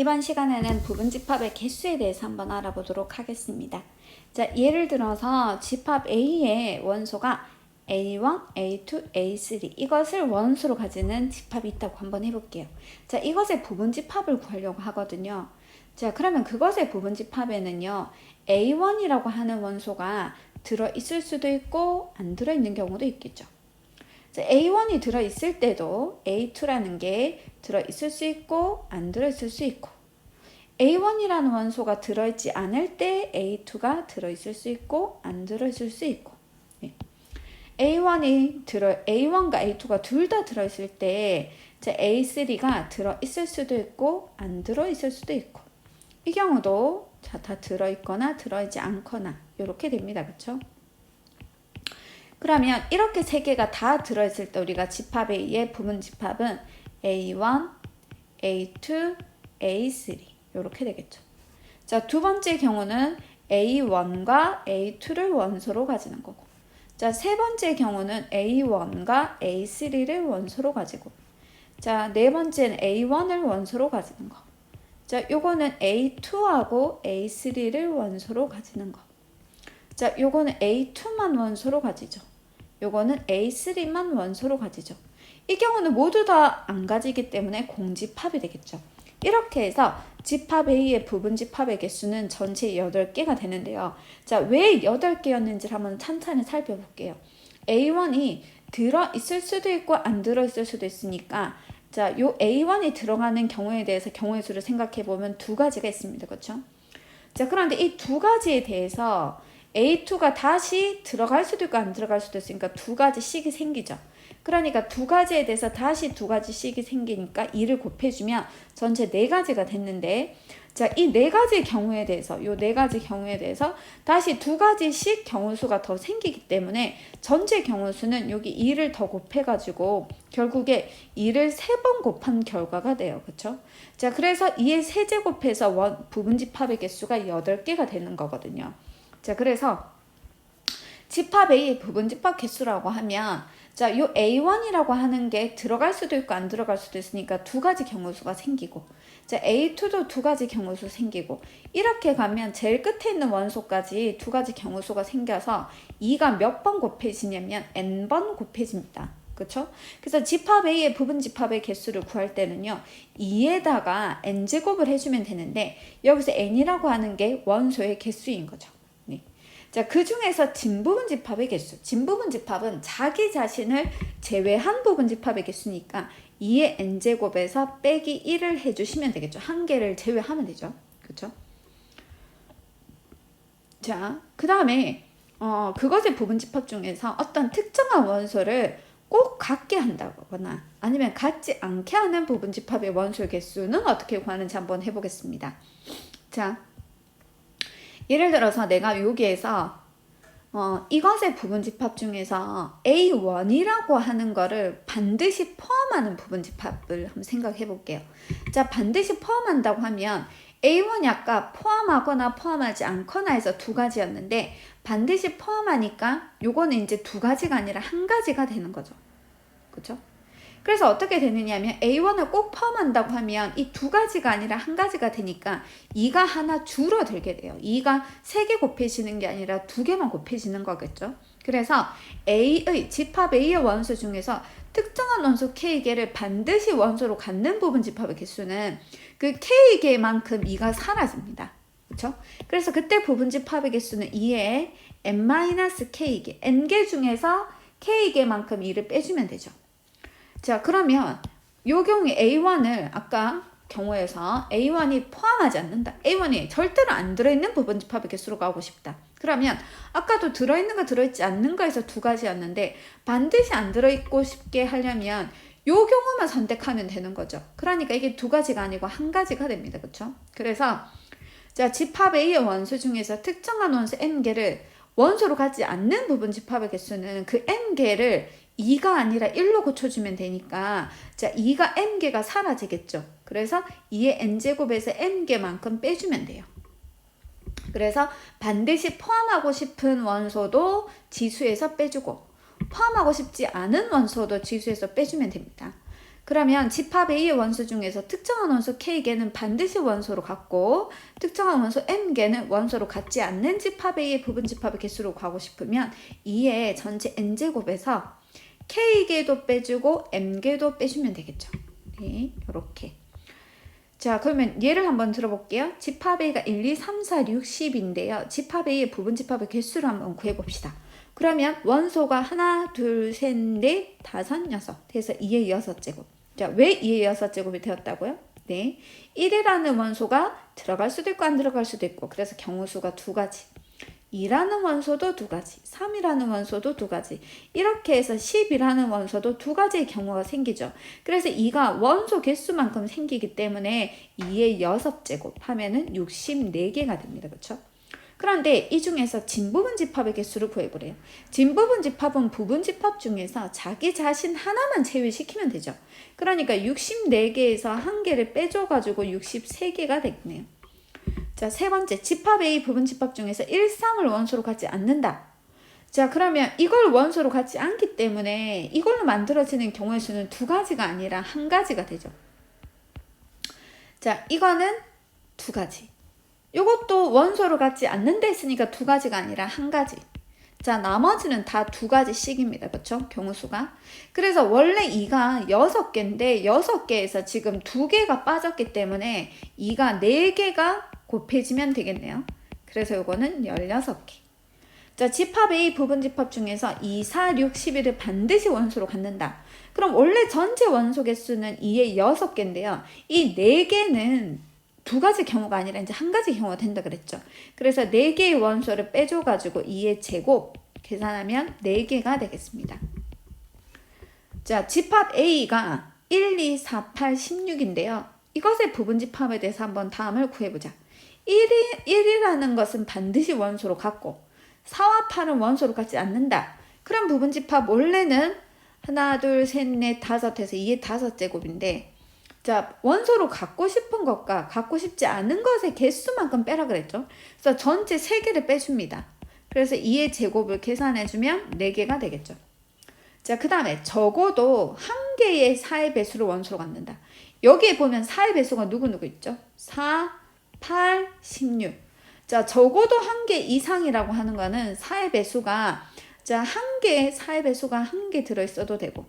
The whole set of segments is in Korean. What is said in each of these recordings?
이번 시간에는 부분집합의 개수에 대해서 한번 알아보도록 하겠습니다. 자, 예를 들어서 집합 A의 원소가 A1, A2, A3 이것을 원소로 가지는 집합이 있다고 한번 해볼게요. 자, 이것의 부분집합을 구하려고 하거든요. 자, 그러면 그것의 부분집합에는요, A1이라고 하는 원소가 들어있을 수도 있고 안 들어있는 경우도 있겠죠. 자, A1이 들어있을 때도 A2라는 게 들어있을 수 있고 안 들어있을 수 있고, A1이라는 원소가 들어있지 않을 때 A2가 들어있을 수 있고 안 들어있을 수 있고, A1과 A2가 둘 다 들어있을 때 A3가 들어있을 수도 있고 안 들어있을 수도 있고, 이 경우도 다 들어있거나 들어있지 않거나 이렇게 됩니다. 그렇죠? 그러면 이렇게 세 개가 다 들어있을 때 우리가 집합 A의 부분집합은 A1, A2, A3 이렇게 되겠죠. 자, 두 번째 경우는 A1과 A2를 원소로 가지는 거고, 자, 세 번째 경우는 A1과 A3를 원소로 가지고, 자, 네 번째는 A1을 원소로 가지는 거. 자, 요거는 A2하고 A3를 원소로 가지는 거. 자, 요거는 A2만 원소로 가지죠. 요거는 A3만 원소로 가지죠. 이 경우는 모두 다 안 가지기 때문에 공집합이 되겠죠. 이렇게 해서 집합 A의 부분집합의 개수는 전체 8개가 되는데요. 자, 왜 8개였는지를 한번 찬찬히 살펴볼게요. A1이 들어있을 수도 있고 안 들어있을 수도 있으니까, 자, 요 A1이 들어가는 경우에 대해서 경우의 수를 생각해 보면 두 가지가 있습니다. 그렇죠? 자, 그런데 이 두 가지에 대해서 A2가 다시 들어갈 수도 있고 안 들어갈 수도 있으니까 두 가지씩이 생기죠. 그러니까 두 가지에 대해서 다시 두 가지씩이 생기니까 2를 곱해주면 전체 4가지가 됐는데, 자, 이 4가지 경우에 대해서, 요 4가지 경우에 대해서 다시 두 가지씩 경우수가 더 생기기 때문에 전체 경우수는 여기 2를 더 곱해가지고 결국에 2를 3번 곱한 결과가 돼요. 그쵸? 자, 그래서 2의 세제곱해서 부분집합의 개수가 8개가 되는 거거든요. 자, 그래서 집합 A의 부분집합 개수라고 하면, 자, 요 A1이라고 하는 게 들어갈 수도 있고 안 들어갈 수도 있으니까 두 가지 경우수가 생기고, 자, A2도 두 가지 경우수 생기고, 이렇게 가면 제일 끝에 있는 원소까지 두 가지 경우수가 생겨서 2가 몇 번 곱해지냐면 n번 곱해집니다. 그쵸? 그래서 집합 A의 부분집합의 개수를 구할 때는요, 2에다가 n제곱을 해주면 되는데, 여기서 n이라고 하는 게 원소의 개수인 거죠. 자, 그 중에서 진부분집합의 개수. 진부분집합은 자기 자신을 제외한 부분집합의 개수니까 2의 n제곱에서 빼기 1을 해주시면 되겠죠. 한 개를 제외하면 되죠. 그렇죠? 자, 그 다음에 그것의 부분집합 중에서 어떤 특정한 원소를 꼭 같게 한다거나 아니면 같지 않게 하는 부분집합의 원소의 개수는 어떻게 구하는지 한번 해보겠습니다. 자, 예를 들어서 내가 여기에서 이것의 부분집합 중에서 A1이라고 하는 거를 반드시 포함하는 부분집합을 한번 생각해 볼게요. 자, 반드시 포함한다고 하면 A1이 아까 포함하거나 포함하지 않거나 해서 두 가지였는데, 반드시 포함하니까 요거는 이제 두 가지가 아니라 한 가지가 되는 거죠. 그렇죠? 그래서 어떻게 되느냐 하면 A1을 꼭 포함한다고 하면 이 두 가지가 아니라 한 가지가 되니까 2가 하나 줄어들게 돼요. 2가 3개 곱해지는 게 아니라 2개만 곱해지는 거겠죠. 그래서 집합 A의 원소 중에서 특정한 원소 K개를 반드시 원소로 갖는 부분 집합의 개수는 그 K개만큼 2가 사라집니다. 그렇죠? 그래서 그때 부분 집합의 개수는 2의 n-K개, n개 중에서 K개만큼 2를 빼주면 되죠. 자, 그러면 요 경우에 A1을 아까 경우에서 A1이 포함하지 않는다. A1이 절대로 안 들어있는 부분집합의 개수로 가고 싶다. 그러면 아까도 들어있는 거 들어있지 않는 거에서 두 가지였는데 반드시 안 들어있고 싶게 하려면 요 경우만 선택하면 되는 거죠. 그러니까 이게 두 가지가 아니고 한 가지가 됩니다. 그렇죠? 그래서 자, 집합 A의 원소 중에서 특정한 원소 n개를 원소로 갖지 않는 부분집합의 개수는 그 n개를 2가 아니라 1로 고쳐주면 되니까, 자, 2가 n개가 사라지겠죠. 그래서 2의 n제곱에서 n개만큼 빼주면 돼요. 그래서 반드시 포함하고 싶은 원소도 지수에서 빼주고 포함하고 싶지 않은 원소도 지수에서 빼주면 됩니다. 그러면 집합 A의 원소 중에서 특정한 원소 K개는 반드시 원소로 같고 특정한 원소 M개는 원소로 같지 않는 집합 A의 부분 집합의 개수로 구하고 싶으면 2의 전체 N제곱에서 K개도 빼주고 M개도 빼주면 되겠죠. 네, 이렇게. 자, 그러면 예를 한번 들어볼게요. 집합 A가 1, 2, 3, 4, 6, 10인데요. 집합 A의 부분 집합의 개수를 한번 구해봅시다. 그러면 원소가 하나, 둘, 셋, 넷, 다섯, 여섯. 그래서 2의 6제곱. 자, 왜 2의 6제곱이 되었다고요? 네. 1이라는 원소가 들어갈 수도 있고 안 들어갈 수도 있고 그래서 경우수가 두 가지. 2라는 원소도 두 가지. 3이라는 원소도 두 가지. 이렇게 해서 10이라는 원소도 두 가지의 경우가 생기죠. 그래서 2가 원소 개수만큼 생기기 때문에 2의 6제곱 하면은 64개가 됩니다. 그렇죠? 그런데 이 중에서 진부분 집합의 개수를 구해보래요. 진부분 집합은 부분 집합 중에서 자기 자신 하나만 제외시키면 되죠. 그러니까 64개에서 한 개를 빼줘가지고 63개가 되겠네요. 자, 세 번째, 집합 A 부분 집합 중에서 1, 3을 원소로 갖지 않는다. 자, 그러면 이걸 원소로 갖지 않기 때문에 이걸로 만들어지는 경우의 수는 두 가지가 아니라 한 가지가 되죠. 자, 이거는 두 가지. 이것도 원소로 갖지 않는다 했으니까 두 가지가 아니라 한 가지. 자, 나머지는 다 두 가지씩입니다. 그렇죠? 경우수가. 그래서 원래 2가 6개인데 6개에서 지금 2개가 빠졌기 때문에 2가 4개가 곱해지면 되겠네요. 그래서 이거는 16개. 자, 집합 A 부분 집합 중에서 2, 4, 6, 11을 반드시 원소로 갖는다. 그럼 원래 전체 원소 개수는 2의 6개인데요. 이 4개는 두 가지 경우가 아니라 이제 한 가지 경우가 된다 그랬죠. 그래서 4개의 원소를 빼줘가지고 2의 제곱 계산하면 4개가 되겠습니다. 자, 집합 A가 1, 2, 4, 8, 16인데요. 이것의 부분 집합에 대해서 한번 다음을 구해보자. 1이라는 것은 반드시 원소로 갖고 4와 8은 원소로 갖지 않는다. 그럼 부분 집합 원래는 하나, 둘, 셋, 넷, 다섯 해서 2의 5제곱인데 자, 원소로 갖고 싶은 것과 갖고 싶지 않은 것의 개수만큼 빼라 그랬죠. 그래서 전체 3개를 빼줍니다. 그래서 2의 제곱을 계산해주면 4개가 되겠죠. 자, 그 다음에 적어도 한 개의 4의 배수를 원소로 갖는다. 여기에 보면 4의 배수가 누구누구 있죠? 4, 8, 16. 자, 적어도 한 개 이상이라고 하는 거는 4의 배수가 자, 한 개의 4의 배수가 한 개 들어있어도 되고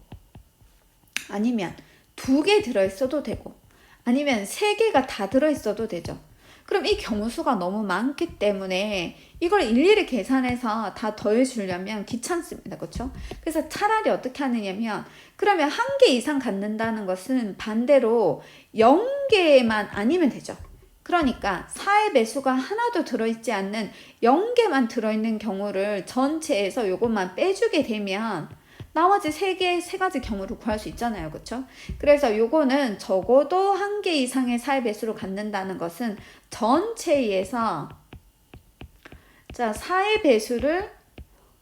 아니면 2개 들어있어도 되고 아니면 3개가 다 들어있어도 되죠. 그럼 이 경우수가 너무 많기 때문에 이걸 일일이 계산해서 다 더해주려면 귀찮습니다. 그렇죠? 그래서 차라리 어떻게 하느냐면 그러면 한 개 이상 갖는다는 것은 반대로 0개만 아니면 되죠. 그러니까 4의 배수가 하나도 들어있지 않는 0개만 들어있는 경우를 전체에서 이것만 빼주게 되면 나머지 세 가지 경우를 구할 수 있잖아요. 그렇죠? 그래서 요거는 적어도 한 개 이상의 4의 배수로 갖는다는 것은 전체에서 자, 4의 배수를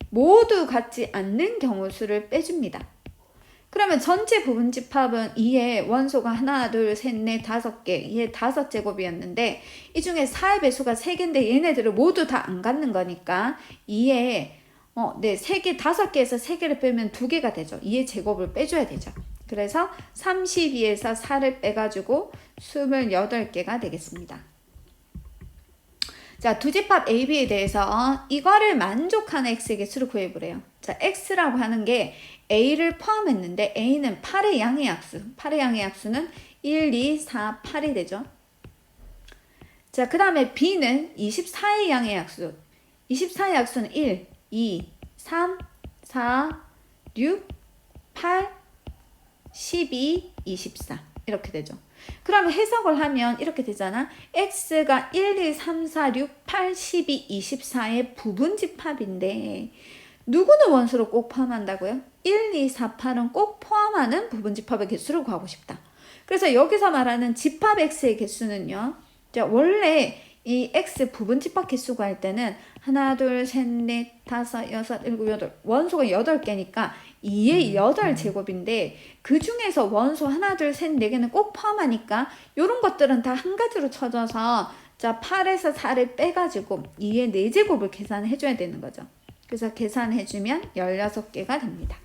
모두 갖지 않는 경우수를 빼줍니다. 그러면 전체 부분 집합은 2의 원소가 하나, 둘, 셋, 넷, 5개, 2의 5제곱이었는데 이 중에 4의 배수가 3개인데 얘네들을 모두 다 안 갖는 거니까 2의 3개, 5개에서 3개를 빼면 2개가 되죠. 2의 제곱을 빼줘야 되죠. 그래서 32에서 4를 빼가지고 28개가 되겠습니다. 자, 두 집합 A, B에 대해서 이거를 만족하는 X의 개수를 구해보래요. 자, X라고 하는 게 A를 포함했는데 A는 8의 양의 약수. 8의 양의 약수는 1, 2, 4, 8이 되죠. 자, 그 다음에 B는 24의 양의 약수. 24의 약수는 1, 2, 3, 4, 6, 8, 12, 24 이렇게 되죠. 그러면 해석을 하면 이렇게 되잖아. X가 1, 2, 3, 4, 6, 8, 12, 24의 부분 집합인데 누구는 원소로 꼭 포함한다고요? 1, 2, 4, 8은 꼭 포함하는 부분 집합의 개수를 구하고 싶다. 그래서 여기서 말하는 집합 X의 개수는요. 자, 원래 이 X 부분 집합 개수 구할 때는 하나, 둘, 셋, 넷, 다섯, 여섯, 일곱, 여덟 원소가 8개니까 2의 8제곱인데 그 중에서 원소 하나, 둘, 셋, 4개는 꼭 포함하니까 이런 것들은 다 한 가지로 쳐져서 자 8에서 4를 빼가지고 2의 4제곱을 계산해 줘야 되는 거죠. 그래서 계산해 주면 16개가 됩니다.